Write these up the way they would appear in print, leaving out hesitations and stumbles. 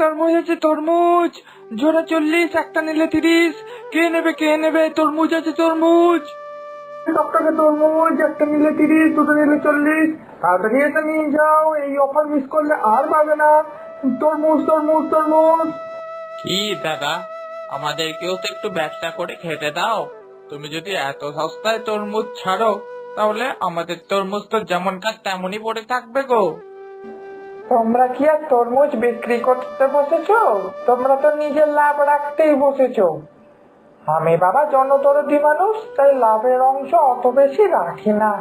তরমুজ আছে তরমুজ, জোড়া 40, একটা নিলে 30। কে নেবে? তরমুজ আছে তরমুজ। টকটকে তরমুজ, একটা নিলে 30, দুটো নিলে 40। তাড়াতাড়ি এটা নিয়ে যাও, এই অফার মিস করলে আর পাবে না। তরমুজ তরমুজ তরমুজ। কি দাদা, আমাদেরকেও তো একটু ব্যবসা করে খেতে দাও। তুমি যদি এত সস্তায় তরমুজ ছাড়ো, তাহলে আমাদের তরমুজ তো যেমনকার তেমনই পড়ে থাকবে গো। তোমরা কি আর তরমুজ বিক্রি করতে বসেছো? তোমরা তো নিজের লাভ রাখতেই বসেছো। আমি বাবা জনদরদি মানুষ, তাই লাভের অংশ অত বেশি রাখি না।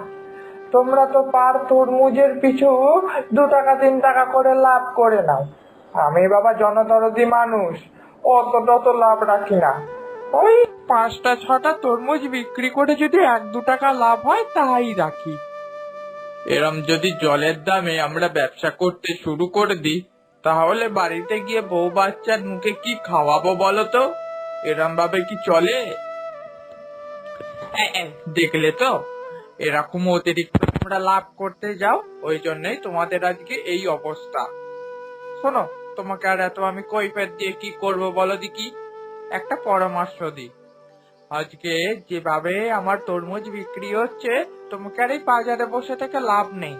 তোমরা তো পার তরমুজের পিছু 2 টাকা 3 টাকা করে লাভ করে নাও। আমি বাবা জনদরদি মানুষ, অত লাভ রাখি না। ওই 5টা 6টা তরমুজ বিক্রি করে যদি 1-2 টাকা লাভ হয় তাই রাখি। এরম যদি জলের দামে আমরা ব্যবসা করতে শুরু করে দিই, তাহলে বাড়িতে গিয়ে বউ বাচ্চার মুখে কি খাওয়াবো বলো তো? এরম ভাবে কি চলে? দেখলে তো, এরকম অতিরিক্ত তোমরা লাভ করতে যাও, ওই জন্যই তোমাদের আজকে এই অবস্থা। শোনো, তোমাকে আর এত আমি কৈফিয়ত দিয়ে কি করব বলো দেখি। একটা পরামর্শ দিই। আজকে যেভাবে আমার তরমুজ বিক্রি হচ্ছে, তোমাকে আর এই বাজারে বসে থেকে লাভ নেই।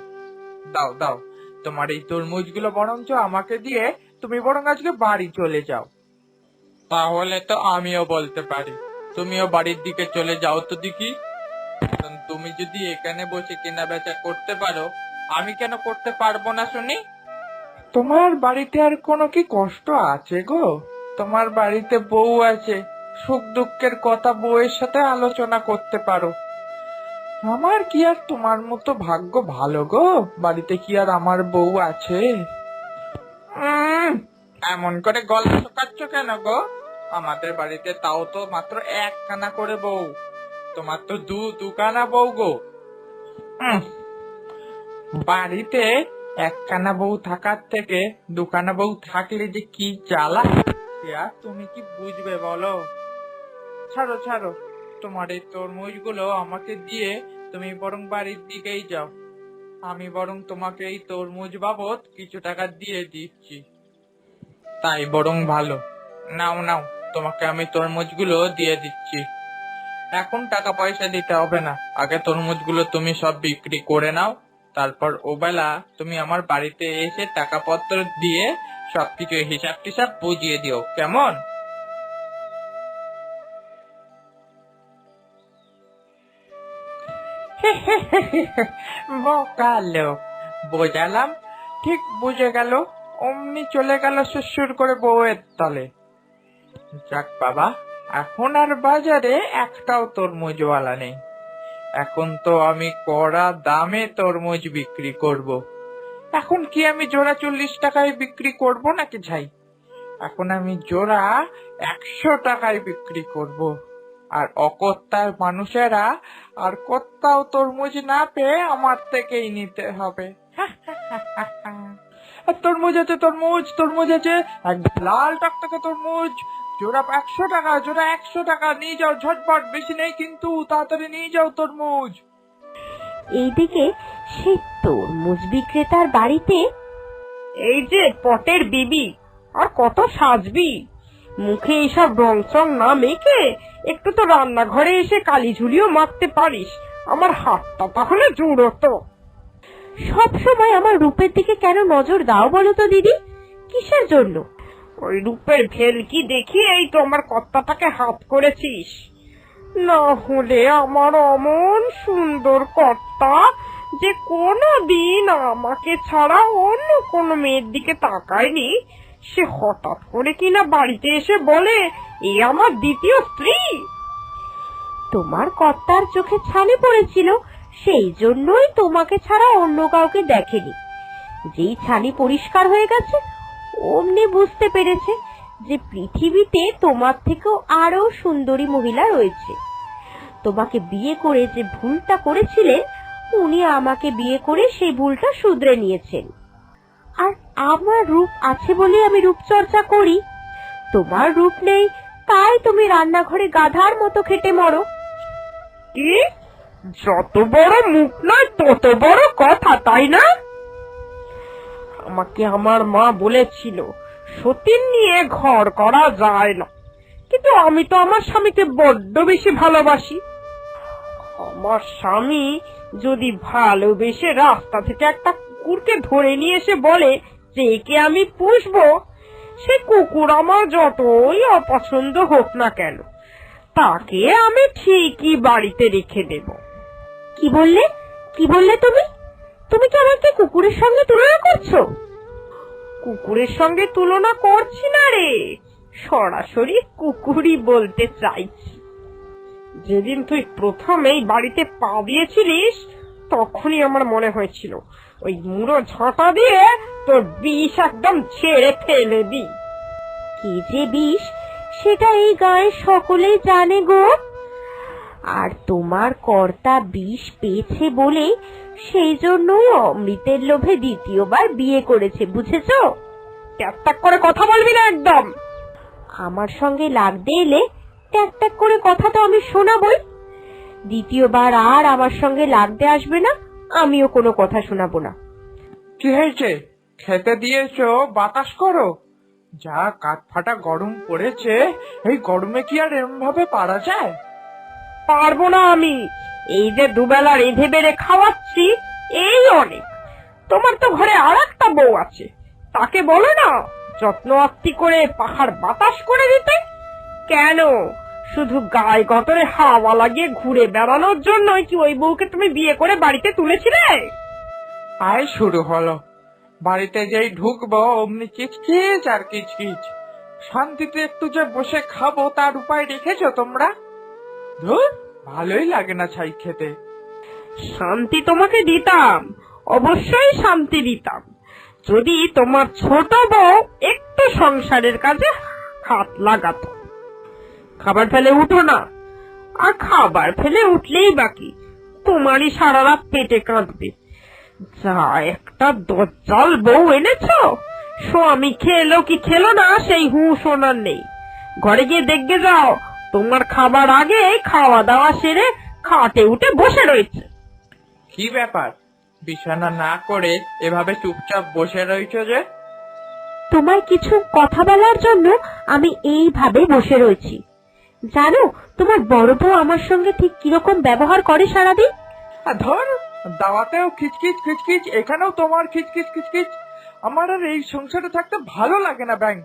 দাও দাও, তোমার এই তরমুজগুলো বরঞ্চ আমাকে দিয়ে তুমি বরং আজকে বাড়ি চলে যাও। তাহলে তো আমিও বলতে পারি, তুমিও বাড়ির দিকে চলে যাও তো দেখি। কারণ তুমি যদি এখানে বসে কেনা বেচা করতে পারো, আমি কেন করতে পারবো না শুনি? তোমার বাড়িতে আর কোনো কি কষ্ট আছে গো? তোমার বাড়িতে বউ আছে, সুখ দুঃখের কথা বউয়ের সাথে আলোচনা করতে পারো। আমার কি আর তোমার মতো ভাগ্য ভালো গো? বাড়িতে কি আর আমার বউ আছে? এমন করে গলা শুকাচ্ছ কেন গো? আমাদের বাড়িতে তাও তো মাত্র একখানা করে বউ, তোমার তো দুখানা বউ গো। বাড়িতে একখানা বউ থাকার থেকে 2খানা বউ থাকলে যে কি জ্বালা, সে আর তুমি কি বুঝবে বলো? ছাড়ো ছাড়ো, তোমার এই তরমুজ গুলো আমাকে দিয়ে তুমি বরং বাড়ির দিকেই যাও। আমি বরং তোমাকে এই তরমুজ বাবদ কিছু টাকা দিয়ে দিচ্ছি। তাই বরং ভালো। নাও নাও, তোমাকে আমি তরমুজগুলো দিয়ে দিচ্ছি। এখন টাকা পয়সা দিতে হবে না, আগে তরমুজগুলো তুমি সব বিক্রি করে নাও। তারপর ওবেলা তুমি আমার বাড়িতে এসে টাকা পত্র দিয়ে সবকিছু হিসাব টিসাব বুঝিয়ে দিও, কেমন? বোকা লোক, বোঝালাম, ঠিক বুঝে গেল, অমনি চলে গেল সুসুর করে বউয়ের তলে। যাক বাবা, এখন আর বাজারে একটাও তরমুজওয়ালা নেই। এখন তো আমি কড়া দামে তরমুজ বিক্রি করব। এখন কি আমি জোড়া 40 টাকায় বিক্রি করব নাকি ভাই? এখন আমি জোড়া 100 টাকায় বিক্রি করব। আর অকত্তার মানুষেরা আর কোথাও তরমুজ না পেয়ে আমার থেকেই নিতে হবে। আর তরমুজ আছে তরমুজ আছে, একদম লাল টকটকে তরমুজ। জোড়া 100 টাকা, জোড়া 100 টাকা, নিয়ে যাও ঝটপট, বেশি নেই কিন্তু, তাড়াতাড়ি নিয়ে যাও তরমুজ। এইদিকে সেই তরমুজ বিক্রেতার বাড়িতে, এই যে পটের বিবি, আর কত সাজবি? মুখে এসব রং চং না মেখে একটু তো রান্নাঘরে এসে কালি ঝুলিও মারতে পারিস, আমার হাতটা তাহলে জুড়তো। সব সময় আমার রূপের দিকে কেন নজর দাও বলো তো দিদি? কিসের জন্য? ওই রূপের ভেলকি দেখিয়ে এই তো আমার কর্তাটাকে হাত করেছিস। না হলে আমার অমন সুন্দর কর্তা যে কোনো দিন আমাকে ছাড়া অন্য কোনো মেয়ের দিকে তাকায়নি, সে হঠাৎ করে কিনা বাড়িতে এসে বলে এ আমার দ্বিতীয় স্ত্রী। তোমার কর্তার চোখে ছানি পড়েছিল, সেই জন্যই তোমাকে ছাড়া অন্য কাউকে দেখেনি। যেই ছানি পরিষ্কার হয়ে গেছে, অমনি বুঝতে পেরেছে যে পৃথিবীতে তোমার থেকেও আরো সুন্দরী মহিলা রয়েছে। তোমাকে বিয়ে করে যে ভুলটা করেছিলেন, উনি আমাকে বিয়ে করে সেই ভুলটা শুধরে নিয়েছেন। আর আমার রূপ আছে বলে আমি রূপচর্চা করি। তোমার রূপ নেই, তাই তুমি রান্নাঘরে গাধার মতো খেটে মরো। কি? যত বড় মুখ নয় তত বড় কথা, তাই না? আমাকে আমার মা বলেছিল সতীন নিয়ে ঘর করা যায় না, কিন্তু আমি তো আমার স্বামীকে বড্ড বেশি ভালোবাসি। আমার স্বামী যদি ভালোবেসে রাস্তা থেকে একটা কুকুরকে ধরে নিয়ে এসে বলে যে একে আমি পুষবো, সে কুকুর আমার যতই অপছন্দ হোক না কেন, তাকে আমি ঠিকই বাড়িতে রেখে দেব। কি বললে কি বললে তুমি? তুমি কি আমাকে কুকুরের সঙ্গে তুলনা করছো? কুকুরের সঙ্গে তুলনা করছি না রে, সরাসরি কুকুরই বলতে চাইছি। যেদিন তুই প্রথম এই বাড়িতে পা দিয়েছিলিস, তখনই আমার মনে হয়েছিল ওই মুড়ো ঝাঁটা দিয়ে তোর বিষ একদম ছেড়ে ফেলে দি। কি যে বিষ, সেটা এই গায়ের সকলেই জানে গো। আর তোমার কর্তা বিষ পেয়েছে বলে সেই জন্যই অমৃতের লোভে দ্বিতীয়বার বিয়ে করেছে, বুঝেছো? ট্যাক করে কথা বলবি না একদম। আমার সঙ্গে লাগতে এলে ট্যাক ট্যাক করে কথা তো আমি শোনাবই। দ্বিতীয়বার আর আমার সঙ্গে লাগতে আসবে না, আমিও কোনো কথা শোনাবো না। কি হয়েছে? খেতে দিয়েছো, বাতাস করো। যা কাঠফাটা গরম পড়েছে, এই গরমে কি আর এরম ভাবে পারা যায়? পারবো না আমি। এই যে দুবেলা রেঁধে বেড়ে খাওয়াচ্ছি, এই অনেক। তোমার তো ঘরে আর একটা বউ আছে, তাকে বলো না যত্ন আত্তি করে পাহাড় বাতাস করে দিতে। কেন শুধু গায়ে গতরে হাওয়া লাগিয়ে ঘুরে বেড়ানোর জন্যই কি ওই বউকে তুমি বিয়ে করে বাড়িতে তুলেছিলে? আয় শুরু হলো। বাড়িতে যেই ঢুকবো অমনি কিচকিচ আর কিচকিচ। শান্তিতে একটু যে বসে খাবো তার উপায় রেখেছো তোমরা? ধুর, ভালোই লাগে না ছাই খেতে। শান্তি তোমাকে দিতাম, অবশ্যই শান্তি দিতাম, যদি তোমার ছোট বউ একটু সংসারের কাজে হাত লাগাতো। খাবার ফেলে উঠো না, আর খাবার ফেলে উঠলেই বাকি তোমারই সারা রাত পেটে কাঁদবে। যা একটা দজ্জাল বউ এনেছো, স্বামী খেলো কি খেলো না সেই হুঁশ ওনার নেই। ঘরে গিয়ে দেখবে যাও, তোমার খাবার আগে খাওয়া দাওয়া সেরে খাটে উঠে বসে রয়েছে। কি ব্যাপার, বিছানা না করে এভাবে চুপচাপ বসে রয়েছো যে? তোমায় কিছু কথা বলার জন্য আমি এইভাবে বসে রয়েছি। জানো তোমার বড় বউ আমার সঙ্গে ঠিক কিরকম ব্যবহার করে সারাদিন? ধর, দাওয়াতেও খিচকিচ খিচকিচ, এখানেও তোমার খিচকিচ খিচকিচ। আমার আর এই সংসারে থাকতে ভালো লাগে না ব্যাং।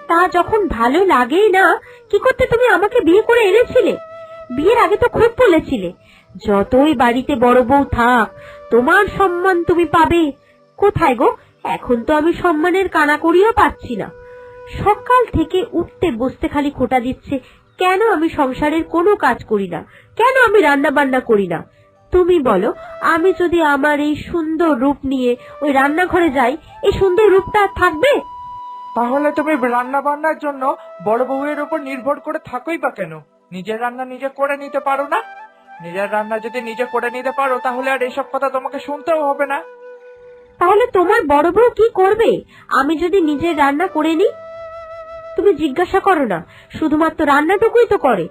তা যখন ভালো লাগেই না, কি করতে তুমি আমাকে বিয়ে করে এনেছিলে? বিয়ের আগে তো খুব বলেছিলে যতই বাড়িতে বড় বউ থাক তোমার সম্মান তুমি পাবে। কোথায় গো, এখন তো আমি সম্মানের কানাকড়িও পাচ্ছি না। সকাল থেকে উঠতে বসতে খালি খোঁটা দিচ্ছে কেন আমি সংসারের কোনো কাজ করি না, কেন আমি রান্না বান্না করি না। তুমি বলো, আমি যদি আমার এই সুন্দর রূপ নিয়ে ওই রান্নাঘরে যাই, এই সুন্দর রূপটা আর থাকবে? তাহলে তুমি রান্না বান্নার জন্য বড় বউয়ের উপর নির্ভর করে থাকোই বা কেন? নিজের রান্না নিজে করে নিতে পারো না? নিজের রান্না যদি নিজে করে নিতে পারো, তাহলে আর এসব কথা তোমাকে শুনতেও হবে না। তাহলে তোমার বড় বউ কি করবে আমি যদি নিজের রান্না করে নিই? তুমি জিজ্ঞাসা করো না, শুধুমাত্র রান্নাটুকুই তো করে।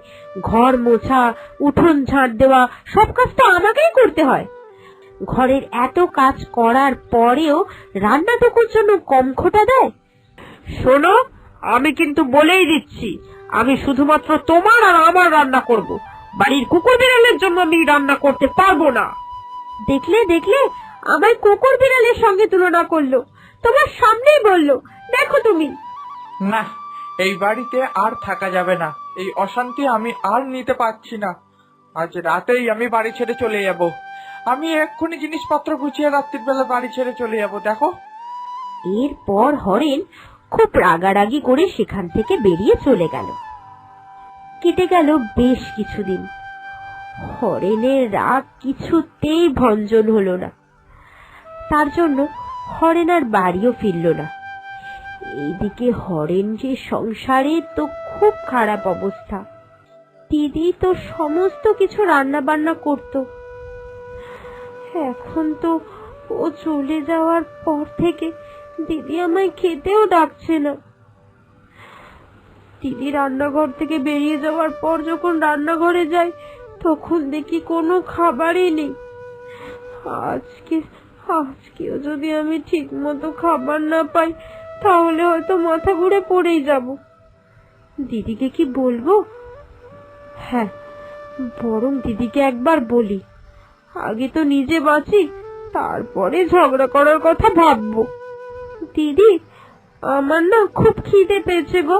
ঘর মোছা, উঠোন ঝাড় দেওয়া, সব কাজ তো আমাকেই করতে হয়। ঘরের এত কাজ করার পরেও রান্নাটুকুর জন্য কম খোঁটা দেয়? শোনো, আমি কিন্তু বলেই দিচ্ছি, আমি শুধুমাত্র তোমার আর আমার রান্না করব। বাড়ির কুকুর বিড়ালের জন্য আমি রান্না করতে পারবো না। দেখলে দেখলে, আমায় কুকুর বিড়ালের সঙ্গে তুলনা করলো, তোমার সামনেই বললো। দেখো তুমি। না, এই বাড়িতে আর থাকা যাবে না। এই অশান্তি আমি আর নিতে পারছি না। আজ রাতেই আমি বাড়ি ছেড়ে চলে যাব। আমি এক্ষুনি জিনিসপত্র গুছিয়ে রাত্রির বেলা বাড়ি ছেড়ে চলে যাব। দেখো। এরপর হরেন খুব রাগারাগি করে সেখান থেকে বেরিয়ে চলে গেল। কেটে গেল বেশ কিছুদিন। হরেনের রাগ কিছুতেই ভঞ্জন হলো না। তার জন্য হরেন আর বাড়িও ফিরল না। এইদিকে হরেন যে সংসারে তো খুব খারাপ অবস্থা। দিদি তো সমস্ত কিছু রান্না বান্না করত। এখন তো ও চলে যাওয়ার পর থেকে দিদি আমায় খেতেও ডাকছে না। দিদি রান্নাঘর থেকে বেরিয়ে যাওয়ার পর যখন রান্নাঘরে যাই, তখন দেখি কোনো খাবারই নেই। আজকেও যদি আমি ঠিক মতো খাবার না পাই, তাহলে হয়তো মাথা ঘুরে পড়েই যাব। দিদিকে কি বলবো? হ্যাঁ, বরং দিদিকে একবার বলি। আগে তো নিজে বাঁচি, তারপরে ঝগড়া করার কথা ভাববো। দিদি, আমার না খুব খিদে পেয়েছে গো,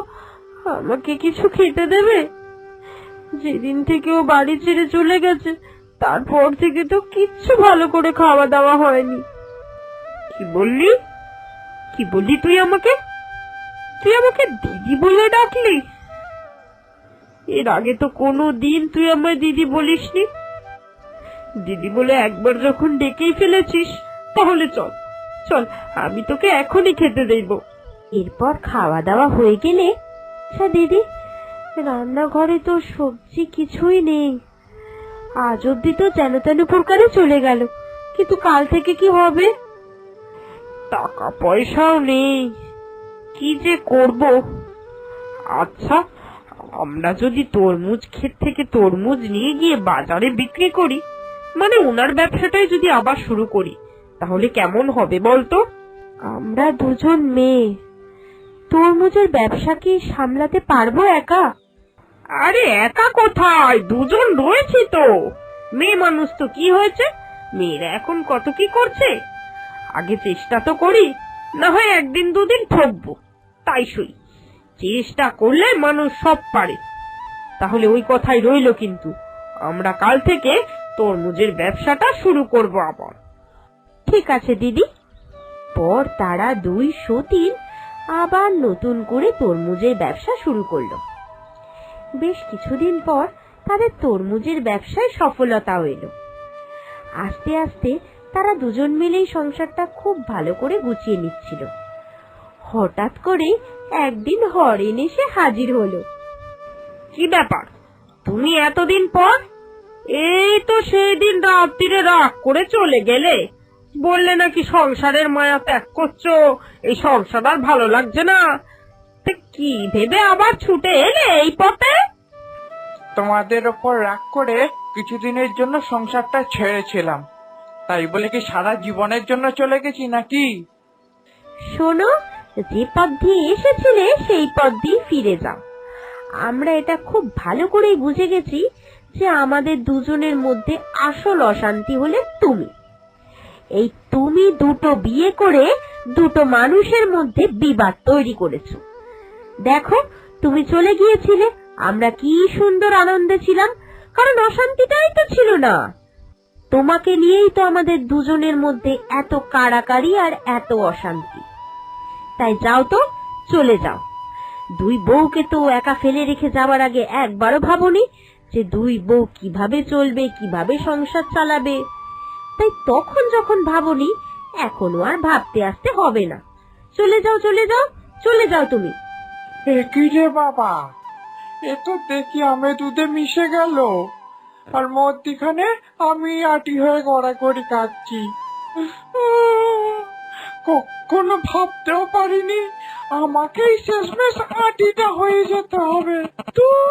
আমাকে কিছু খেতে দেবে? যেদিন থেকে ও বাড়ি ছেড়ে চলে গেছে তারপর থেকে তো কিচ্ছু ভালো করে খাওয়া দাওয়া হয়নি। কি বললি? কি বললি তুই আমাকে? তুই আমাকে দিদি বলে ডাকলি? এর আগে তো কোনো দিন তুই আমায় দিদি বলিসনি। দিদি বলে একবার যখন ডেকেই ফেলেছিস, তাহলে চল চল, আমি তোকে এখনই খেতে দেব। এরপর খাওয়া দাওয়া হয়ে গেলে, আচ্ছা দিদি, রান্নাঘরে তো সবজি কিছুই নেই। আজ অব্দি তো যেন তেন প্রকারে চলে গেল, কিন্তু কাল থেকে কি হবে? টাকা পয়সাও নেই, কি যে করব। আচ্ছা, আমরা যদি তরমুজ ক্ষেত থেকে তরমুজ নিয়ে গিয়ে বাজারে বিক্রি করি, মানে ওনার ব্যবসাটাই যদি আবার শুরু করি, তাহলে কেমন হবে বলতো? আমরা দুজন মেয়ে, তরমুজের ব্যবসা কি সামলাতে পারবো একা? আরে একা কোথায়, দুজন রয়েছি তো। মেয়ে মানুষ তো কি হয়েছে, মেয়েরা এখন কত কি করছে। আগে চেষ্টা তো করি, না হয় একদিন দুদিন ঠকবো, তাই সই। চেষ্টা করলে মানুষ সব পারে। তাহলে ওই কথাই রইলো, কিন্তু আমরা কাল থেকে তরমুজের ব্যবসাটা শুরু করব আবার। ঠিক আছে দিদি। পর তারা দুই সতীন আবার নতুন করে তরমুজের ব্যবসা শুরু করলো। বেশ কিছুদিন পর তাদের তরমুজের ব্যবসায় সফলতাও এলো। আস্তে আস্তে তারা দুজন মিলেই সংসারটা খুব ভালো করে গুছিয়ে নিচ্ছিল। হঠাৎ করে একদিন হরেন এসে হাজির হলো। কি ব্যাপার, তুমি এতদিন পর? এই তো সেই দিন রাত্রিরে রাগ করে চলে গেলে, বললে নাকি সংসারের মায়া ত্যাগ করছো, এই সংসার আর ভালো লাগছে না। তা কি ভেবে আবার ছুটে এলে এই পথে? তোমাদের ওপর রাগ করে কিছুদিনের জন্য সংসারটা ছেড়েছিলাম, তাই বলে কি সারা জীবনের জন্য চলে গেছি নাকি? শোনো, যে পথ দিয়ে এসেছিলে সেই পথ দিয়ে ফিরে যাও। আমরা এটা খুব ভালো করেই বুঝে গেছি যে আমাদের দুজনের মধ্যে আসল অশান্তি হলে তুমি। এই তুমি দুটো বিয়ে করে দুটো মানুষের মধ্যে বিবাদ তৈরি করেছো। দেখো, তুমি চলে গিয়েছিলে, আমরা কি সুন্দর আনন্দে ছিলাম, কারণ অশান্তিটাই তো ছিল না। তোমাকে নিয়েই তো আমাদের দুজনের মধ্যে এত কাড়াকাড়ি আর এত অশান্তি। তাই যাও তো, চলে যাও। দুই বউকে তো একা ফেলে রেখে যাওয়ার আগে একবারও ভাবনি যে দুই বউ কিভাবে চলবে, কিভাবে সংসার চালাবে। তাই তখন যখন ভাবনি, এখনো আর ভাবতে আসতে হবে না। চলে যাও, চলে যাও, চলে যাও তুমি। কি রে বাবা, এ তো দেখি আমে দুধে মিশে গেল, আর মধ্যিখানে আমি আটি হয়ে গড়াগড়ি কাটছি। কখনো ভাবতেও পারিনি আমাকেই শেষমেশ আটিটা হয়ে যেতে হবে। তুই